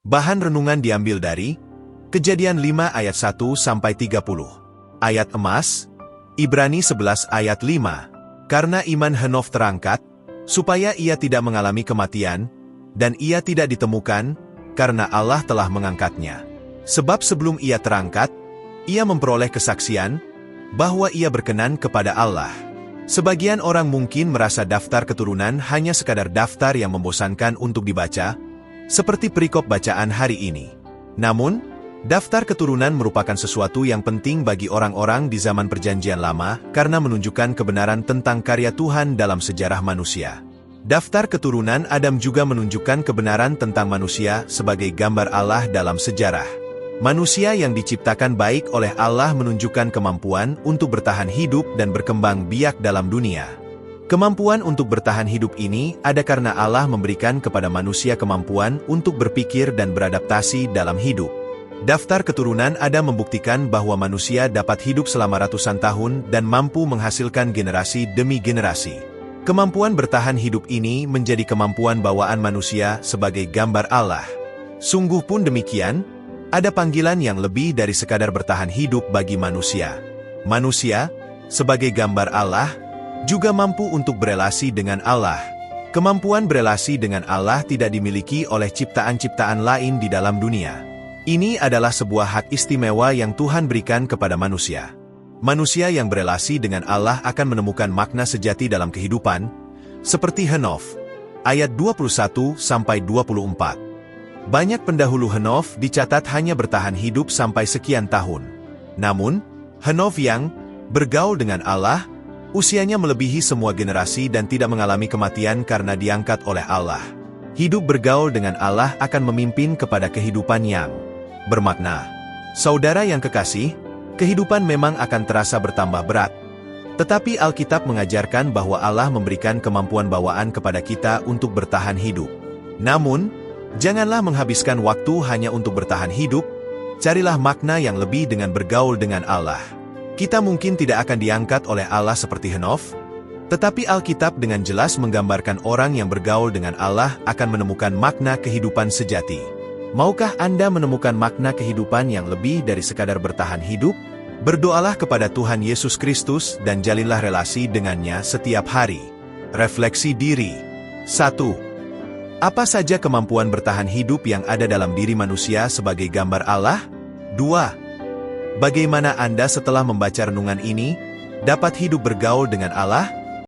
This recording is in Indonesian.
Bahan renungan diambil dari Kejadian 5 ayat 1-30. Ayat emas, Ibrani 11 ayat 5. Karena iman Henokh terangkat, supaya ia tidak mengalami kematian, dan ia tidak ditemukan, karena Allah telah mengangkatnya. Sebab sebelum ia terangkat, ia memperoleh kesaksian, bahwa ia berkenan kepada Allah. Sebagian orang mungkin merasa daftar keturunan hanya sekadar daftar yang membosankan untuk dibaca, seperti perikop bacaan hari ini. Namun, daftar keturunan merupakan sesuatu yang penting bagi orang-orang di zaman Perjanjian Lama karena menunjukkan kebenaran tentang karya Tuhan dalam sejarah manusia. Daftar keturunan Adam juga menunjukkan kebenaran tentang manusia sebagai gambar Allah dalam sejarah. Manusia yang diciptakan baik oleh Allah menunjukkan kemampuan untuk bertahan hidup dan berkembang biak dalam dunia. Kemampuan untuk bertahan hidup ini ada karena Allah memberikan kepada manusia kemampuan untuk berpikir dan beradaptasi dalam hidup. Daftar keturunan Adam membuktikan bahwa manusia dapat hidup selama ratusan tahun dan mampu menghasilkan generasi demi generasi. Kemampuan bertahan hidup ini menjadi kemampuan bawaan manusia sebagai gambar Allah. Sungguh pun demikian, ada panggilan yang lebih dari sekadar bertahan hidup bagi manusia. Manusia, sebagai gambar Allah, juga mampu untuk berelasi dengan Allah. Kemampuan berelasi dengan Allah tidak dimiliki oleh ciptaan-ciptaan lain di dalam dunia. Ini adalah sebuah hak istimewa yang Tuhan berikan kepada manusia. Manusia yang berelasi dengan Allah akan menemukan makna sejati dalam kehidupan, seperti Henokh, ayat 21-24. Banyak pendahulu Henokh dicatat hanya bertahan hidup sampai sekian tahun. Namun, Henokh yang bergaul dengan Allah, usianya melebihi semua generasi dan tidak mengalami kematian karena diangkat oleh Allah. Hidup bergaul dengan Allah akan memimpin kepada kehidupan yang bermakna. Saudara yang kekasih, kehidupan memang akan terasa bertambah berat. Tetapi Alkitab mengajarkan bahwa Allah memberikan kemampuan bawaan kepada kita untuk bertahan hidup. Namun, janganlah menghabiskan waktu hanya untuk bertahan hidup, carilah makna yang lebih dengan bergaul dengan Allah. Kita mungkin tidak akan diangkat oleh Allah seperti Henokh, tetapi Alkitab dengan jelas menggambarkan orang yang bergaul dengan Allah akan menemukan makna kehidupan sejati. Maukah Anda menemukan makna kehidupan yang lebih dari sekadar bertahan hidup? Berdoalah kepada Tuhan Yesus Kristus dan jalinlah relasi dengannya setiap hari. Refleksi diri. 1. Apa saja kemampuan bertahan hidup yang ada dalam diri manusia sebagai gambar Allah? 2. Bagaimana Anda setelah membaca renungan ini, dapat hidup bergaul dengan Allah?